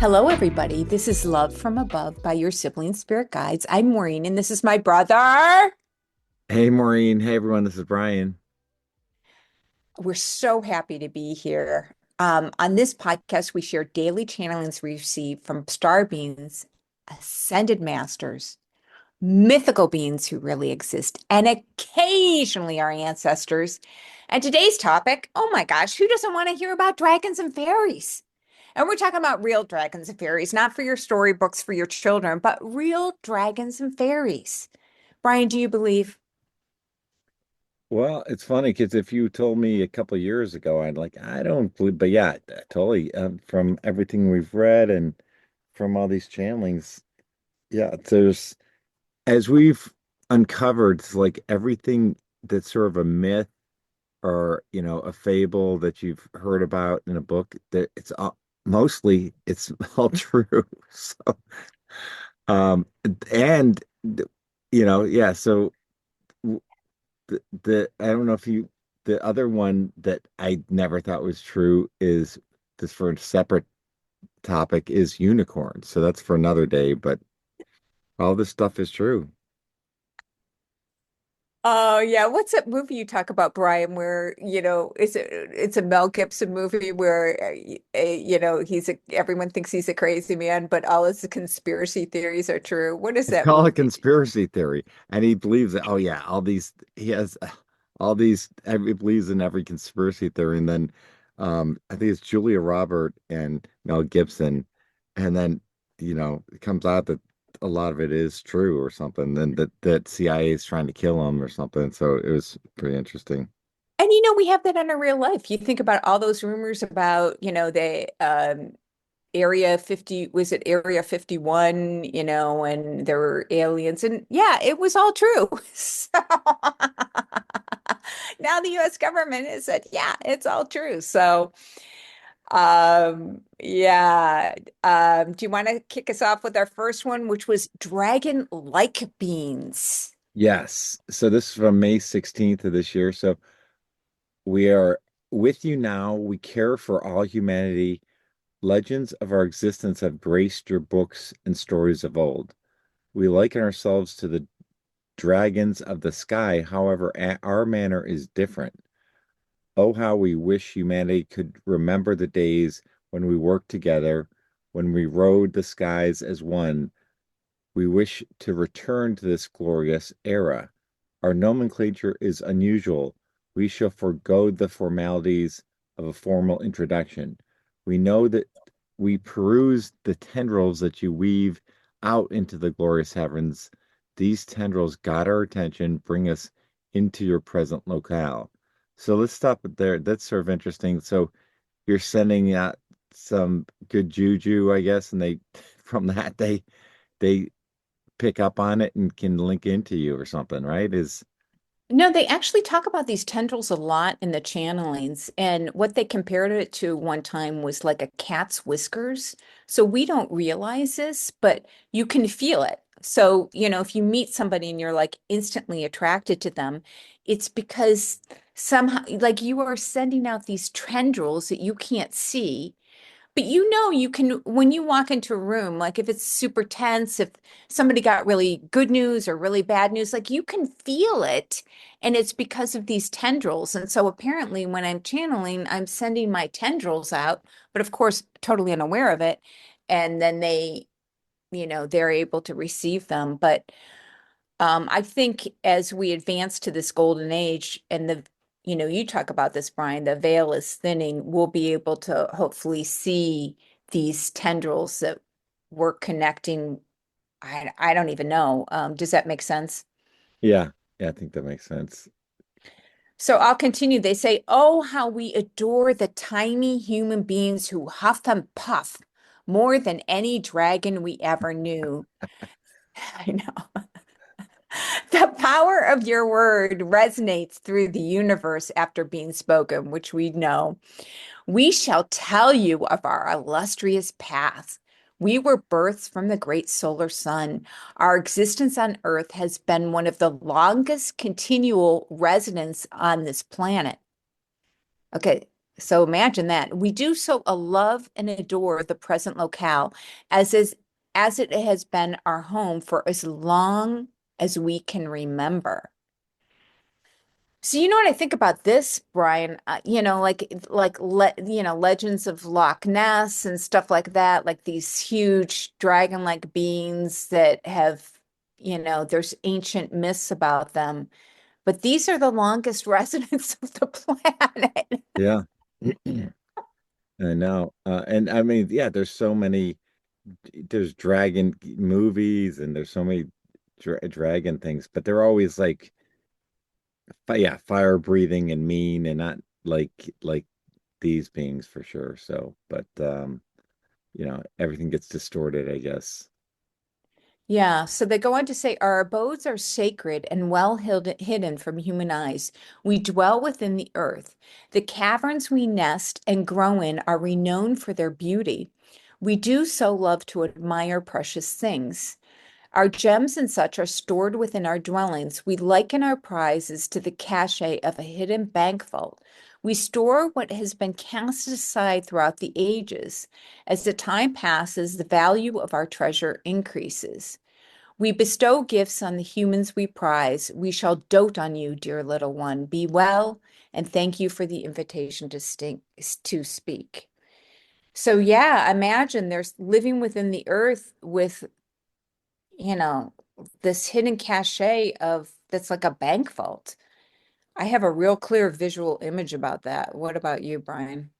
Hello, everybody. This is Love from Above by your Sibling Spirit Guides. I'm Maureen, and this is my brother. Hey Maureen, hey everyone, this is Brian. We're so happy to be here. On this podcast, we share daily channelings we receive from star beings, ascended masters, mythical beings who really exist, and occasionally our ancestors. And today's topic, oh my gosh, who doesn't want to hear about dragons and fairies? And we're talking about real dragons and fairies, not for your storybooks for your children, but real dragons and fairies. Brian, do you believe? Well, it's funny because if you told me a couple of years ago, I'd like, I don't believe, but yeah, totally. From everything we've read and from all these channelings, yeah, there's as we've uncovered, it's like everything that's sort of a myth or a fable that you've heard about in a book that it's all, mostly it's all true. So, um, and yeah, so. The I don't know if you the other one that I never thought was true is this for a separate topic is unicorns. So that's for another day, but all this stuff is true. Oh yeah, what's that movie you talk about, Brian, where, it's a Mel Gibson movie where everyone thinks he's a crazy man, but all his conspiracy theories are true. What is It's that called a movie? conspiracy theory. And he believes that, oh yeah, all these he has all these he believes in every conspiracy theory. And then I think it's Julia Robert and Mel Gibson. And then, it comes out that a lot of it is true or something, and that CIA is trying to kill him or something. So it was pretty interesting. And we have that in our real life. You think about all those rumors about, the Area 50, was it Area 51, and there were aliens, and yeah, it was all true. So now the US government has said, yeah, it's all true. So yeah. Do you want to kick us off with our first one, which was dragon-like beings? Yes. So this is from May 16th of this year. So we are with you now. We care for all humanity. Legends of our existence have graced your books and stories of old. We liken ourselves to the dragons of the sky. However, our manner is different. Oh, how we wish humanity could remember the days when we worked together, when we rode the skies as one. We wish to return to this glorious era. Our nomenclature is unusual. We shall forego the formalities of a formal introduction. We know that we peruse the tendrils that you weave out into the glorious heavens. These tendrils got our attention, bring us into your present locale. So let's stop it there. That's sort of interesting. So you're sending out some good juju, I guess, and they from that they pick up on it and can link into you or something, right? Is No, they actually talk about these tendrils a lot in the channelings. And what they compared it to one time was like a cat's whiskers. So we don't realize this, but you can feel it. So, if you meet somebody and you're like instantly attracted to them, it's because somehow, like you are sending out these tendrils that you can't see, but you can, when you walk into a room, like if it's super tense, if somebody got really good news or really bad news, like you can feel it. And it's because of these tendrils. And so apparently, when I'm channeling, I'm sending my tendrils out, but of course, totally unaware of it. And then they're able to receive them. But I think as we advance to this golden age and you talk about this, Brian, the veil is thinning, we'll be able to hopefully see these tendrils that we're connecting. I don't even know. Does that make sense? yeah, yeah, I think that makes sense. So I'll continue. They say, oh, how we adore the tiny human beings who huff and puff more than any dragon we ever knew. I know. The power of your word resonates through the universe after being spoken, which we know. We shall tell you of our illustrious past. We were births from the great solar sun. Our existence on Earth has been one of the longest continual residence on this planet. Okay, So imagine that. We do so love and adore the present locale as is as it has been our home for as long as we can remember. So you know what I think about this, Brian? Legends of Loch Ness and stuff like that, like these huge dragon-like beings that have, there's ancient myths about them, but these are the longest residents of the planet. Yeah. I know. And I mean, yeah, there's so many, there's dragon movies and there's so many dragon things, but they're always like, yeah, fire breathing and mean and not like these beings for sure. So, but everything gets distorted, I guess. Yeah, so they go on to say our abodes are sacred and well hidden from human eyes. We dwell within the earth. The caverns we nest and grow in are renowned for their beauty. We do so love to admire precious things. Our gems and such are stored within our dwellings. We liken our prizes to the cachet of a hidden bank vault. We store what has been cast aside throughout the ages. As the time passes, the value of our treasure increases. We bestow gifts on the humans we prize. We shall dote on you, dear little one. Be well, and thank you for the invitation to speak. So yeah, imagine there's living within the earth with, you know, this hidden cachet of that's like a bank vault. I have a real clear visual image about that. What about you, Brian?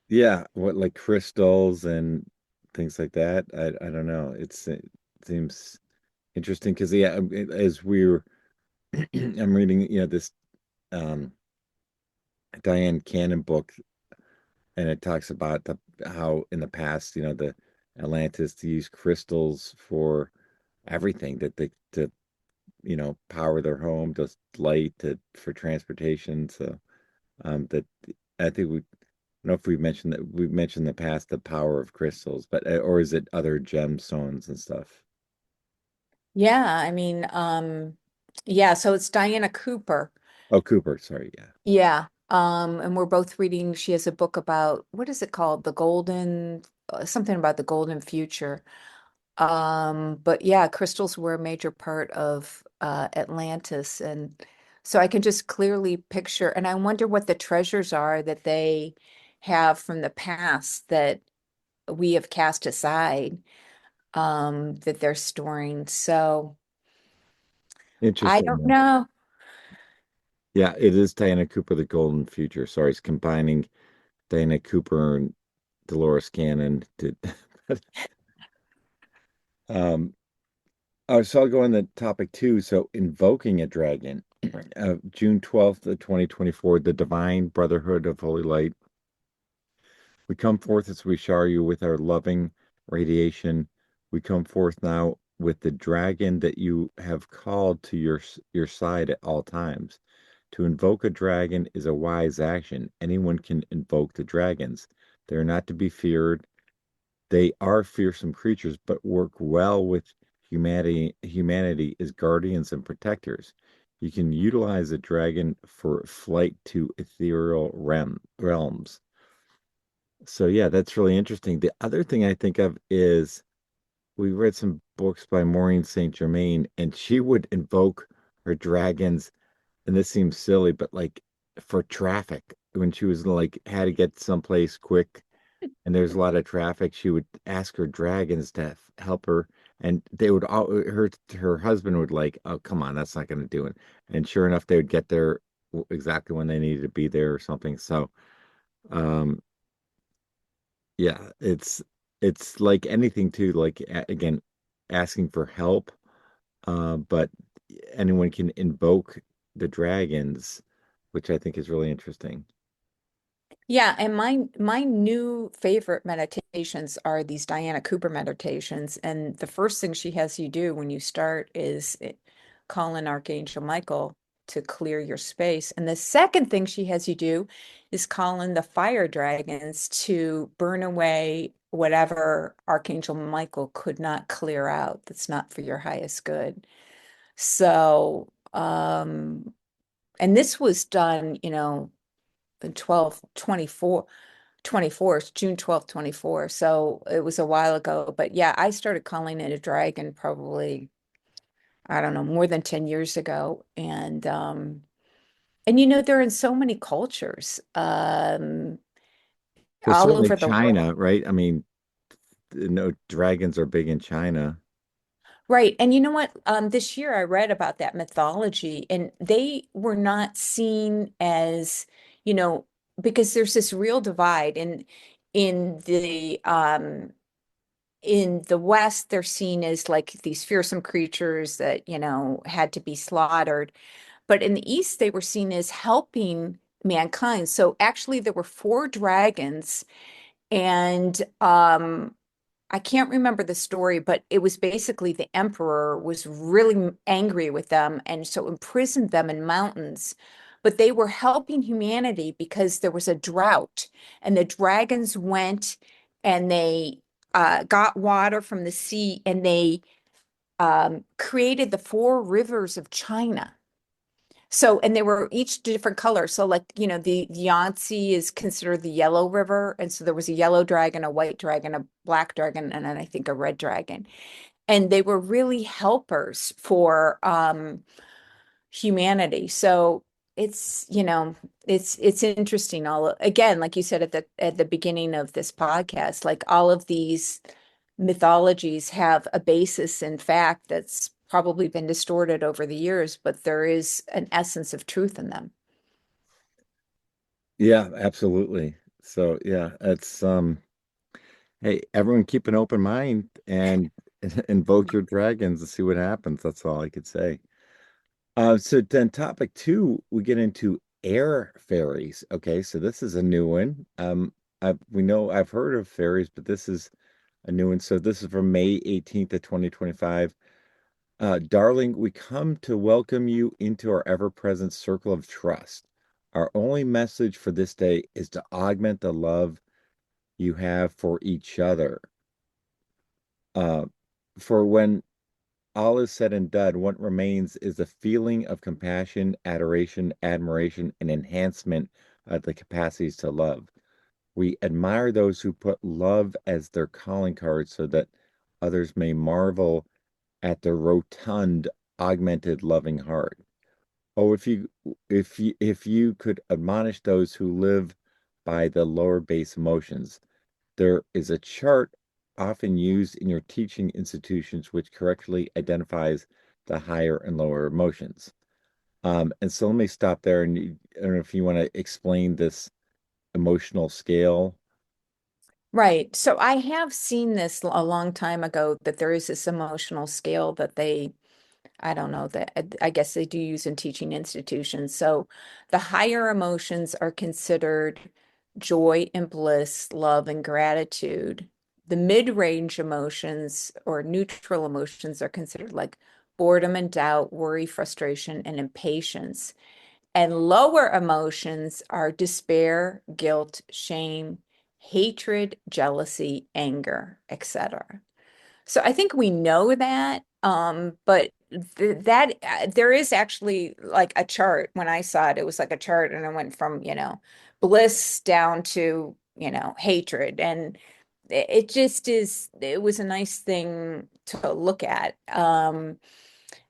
Yeah, what like crystals and things like that. I don't know. It seems interesting because yeah, as we're I'm reading, this um Diane Cannon book, and it talks about how in the past, the Atlantis used crystals for everything that they to power their home, just light for transportation. So that I think we I don't know if we've mentioned in the past the power of crystals, but or is it other gemstones and stuff? Yeah, I mean, yeah, so it's Diana Cooper. Oh, Cooper, sorry, yeah. Yeah. And we're both reading, she has a book about what is it called? Something about the golden future. But yeah, crystals were a major part of Atlantis. And so I can just clearly picture, and I wonder what the treasures are that they have from the past that we have cast aside, that they're storing. So I Interesting. don't Yeah, know. yeah, it is Diana Cooper, The Golden Future. Sorry, it's combining Diana Cooper and Dolores Cannon to um so I'll go on the topic two. So invoking a dragon. June 12th, 2024, the Divine Brotherhood of Holy Light. We come forth as we shower you with our loving radiation. We come forth now with the dragon that you have called to your side at all times. To invoke a dragon is a wise action. Anyone can invoke the dragons. They are not to be feared. They are fearsome creatures, but work well with humanity as guardians and protectors. You can utilize a dragon for flight to ethereal realms. So yeah, that's really interesting. The other thing I think of is we read some books by Maureen Saint Germain, and she would invoke her dragons, and this seems silly, but like for traffic, when she was like had to get someplace quick and there's a lot of traffic, she would ask her dragons to help her, and they would all her husband would like, oh come on, that's not going to do it, and sure enough, they would get there exactly when they needed to be there or something. So. Um, Yeah, it's like anything too, like again, asking for help, but anyone can invoke the dragons, which I think is really interesting. Yeah, and my new favorite meditations are these Diana Cooper meditations. And the first thing she has you do when you start is call in Archangel Michael to clear your space. And the second thing she has you do is call in the fire dragons to burn away whatever Archangel Michael could not clear out that's not for your highest good. So, and this was done, 12, 24, 24, it's June 12th, 24. So it was a while ago. But yeah, I started calling it a dragon probably, I don't know, more than 10 years ago. And they're in so many cultures, So all certainly over the world. China, right? I mean, no, dragons are big in China. Right. And you know what? This year I read about that mythology, and they were not seen as, you know, because there's this real divide in in the West, they're seen as like these fearsome creatures that, had to be slaughtered. But in the East, they were seen as helping mankind. So actually there were four dragons, and I can't remember the story, but it was basically the emperor was really angry with them and so imprisoned them in mountains. But they were helping humanity because there was a drought, and the dragons went and they got water from the sea, and they created the four rivers of China. So, and they were each different colors. So, like, the Yangtze is considered the yellow river. And so there was a yellow dragon, a white dragon, a black dragon, and then I think a red dragon. And they were really helpers for humanity. So it's interesting. All again, like you said at the beginning of this podcast, like all of these mythologies have a basis in fact that's probably been distorted over the years, but there is an essence of truth in them. Yeah, absolutely. So yeah, it's hey, everyone keep an open mind and invoke your dragons and see what happens. That's all I could say. So then topic two, we get into air fairies. Okay, so this is a new one. We know I've heard of fairies, but this is a new one. So this is from May 18th of 2025. Darling, we come to welcome you into our ever-present circle of trust. Our only message for this day is to augment the love you have for each other. Uh, for when all is said and done, what remains is a feeling of compassion, adoration, admiration, and enhancement of the capacities to love. We admire those who put love as their calling card so that others may marvel at their rotund, augmented, loving heart. Oh, if you could admonish those who live by the lower base emotions, there is a chart often used in your teaching institutions which correctly identifies the higher and lower emotions. And so let me stop there, and I don't know if you want to explain this emotional scale. Right. So I have seen this a long time ago, that there is this emotional scale that I don't know, that I guess they do use in teaching institutions. So the higher emotions are considered joy and bliss, love and gratitude. The mid-range emotions or neutral emotions are considered like boredom and doubt, worry, frustration, and impatience. And lower emotions are despair, guilt, shame, hatred, jealousy, anger, etc. So I think we know that, but there is actually like a chart. When I saw it, it was like a chart, and it went from, bliss down to, hatred. And it just is, it was a nice thing to look at.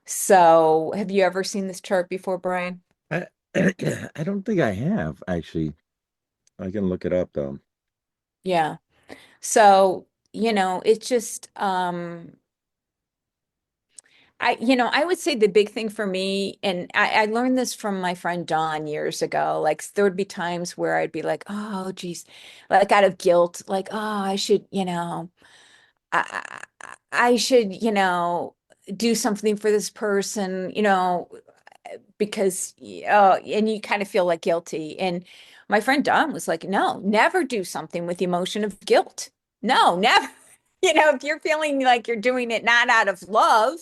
So have you ever seen this chart before, Brian? I, I don't think I have actually. I can look it up though. Yeah. So, it's just, I would say the big thing for me, and I learned this from my friend Dawn years ago. Like, there would be times where I'd be like, oh, geez, like out of guilt, like, oh, I should, I should, do something for this person, because, and you kind of feel like guilty. And my friend Dawn was like, no, never do something with the emotion of guilt. No, never. If you're feeling like you're doing it not out of love,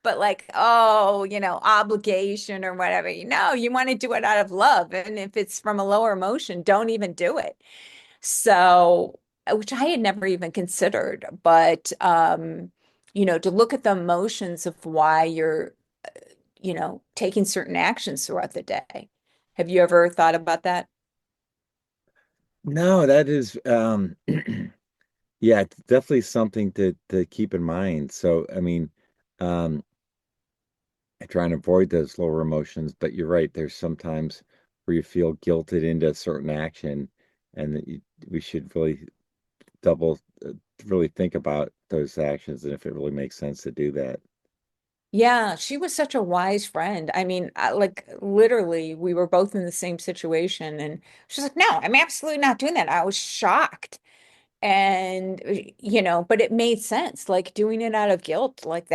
but like, oh, obligation or whatever, you want to do it out of love. And if it's from a lower emotion, don't even do it. So, which I had never even considered, but, to look at the emotions of why you're, taking certain actions throughout the day. Have you ever thought about that? No, that is yeah, it's definitely something to keep in mind. So, I mean, um, I try and avoid those lower emotions, but you're right. There's sometimes where you feel guilted into a certain action, and we should really double, really think about those actions and if it really makes sense to do that. Yeah, she was such a wise friend. I mean, like literally, we were both in the same situation, and she's like, "No, I'm absolutely not doing that." I was shocked, and but it made sense. Like doing it out of guilt, like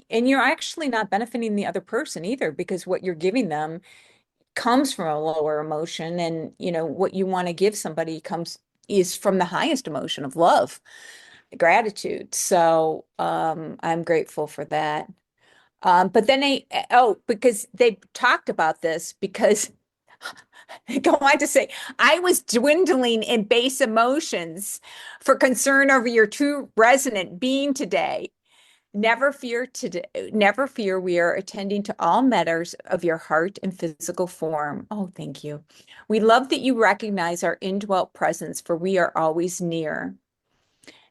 and you're actually not benefiting the other person either, because what you're giving them comes from a lower emotion, and what you want to give somebody comes is from the highest emotion of love, gratitude. So, I'm grateful for that. But then because they talked about this, because they go on to say, I was dwindling in base emotions for concern over your true resonant being today. Never fear, we are attending to all matters of your heart and physical form. Oh, thank you. We love that you recognize our indwelt presence, for we are always near.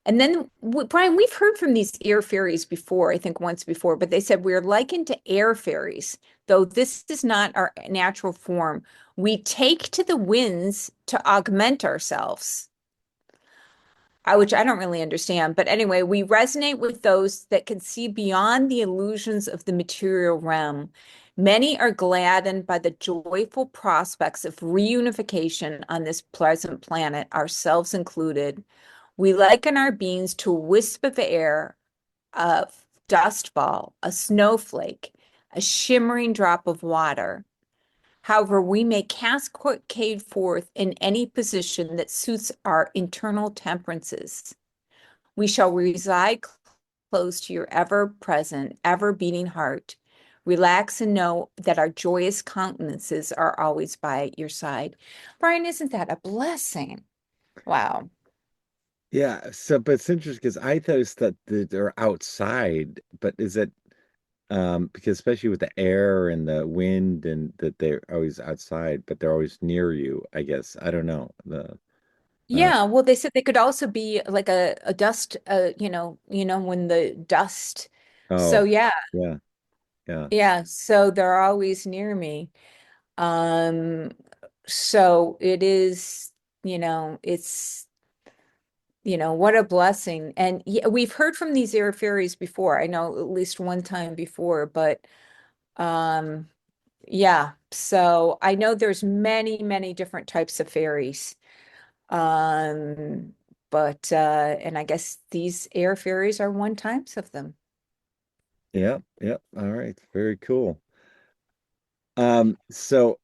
And then, Brian, we've heard from these air fairies before, I think once before, but they said we're likened to air fairies, though this is not our natural form. We take to the winds to augment ourselves, which I don't really understand. But anyway, we resonate with those that can see beyond the illusions of the material realm. Many are gladdened by the joyful prospects of reunification on this pleasant planet, ourselves included. We liken our beings to a wisp of air, a dust ball, a snowflake, a shimmering drop of water. However, we may cascade forth in any position that suits our internal temperances. We shall reside close to your ever present, ever beating heart. Relax and know that our joyous countenances are always by your side. Brian, isn't that a blessing? Wow. Yeah, so but it's interesting because I thought it's that they're outside, but is it because especially with the air and the wind and that they're always outside, but they're always near you, I guess. I don't know. The uh Yeah, well, they said they could also be like a dust, when the dust. So oh yeah, yeah, yeah. yeah. So they're always near me. Um, so it is, it's, what a blessing. And yeah, we've heard from these air fairies before. I know at least one time before, but um, yeah. So I know there's many, many different types of fairies. Um, and I guess these air fairies are one types of them. Yeah, yeah. All right. Very cool. So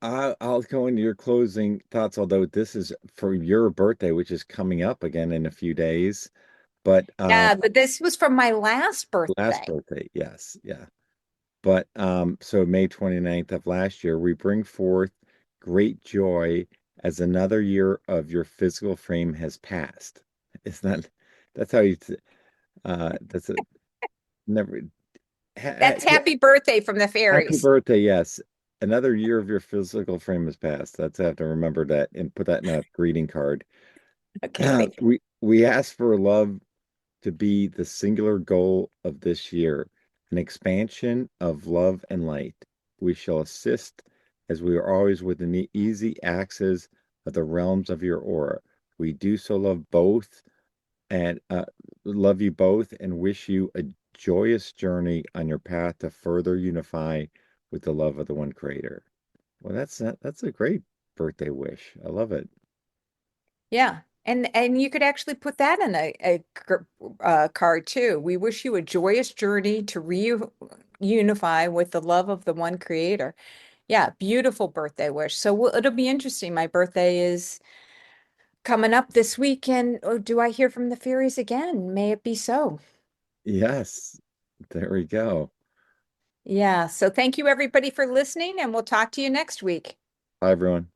I'll go into your closing thoughts, although this is for your birthday, which is coming up again in a few days. But Yeah, but this was from my last last birthday. birthday, yes, yeah. But so May 29th of last year, we bring forth great joy as another year of your physical frame has passed. It's not, that's how that's a never, That's yeah, happy birthday from the happy fairies. birthday. Yes. Another year of your physical frame has passed. That's I have to remember that and put that in a greeting card. Okay, thank you. We ask for love to be the singular goal of this year, an expansion of love and light. We shall assist as we are always within the easy access of the realms of your aura. We do so and love you both and wish you a joyous journey on your path to further unify with the love of the one creator. Well, that's a great birthday wish. I love it. Yeah. And you could actually put that in a card too. We wish you a joyous journey to reunify with the love of the one creator. Yeah, beautiful birthday wish. So it'll be interesting. My birthday is coming up this weekend. Oh, do I hear from the fairies again? May it be so. Yes, there we go. Yeah. So thank you everybody for listening, and we'll talk to you next week. Bye, everyone.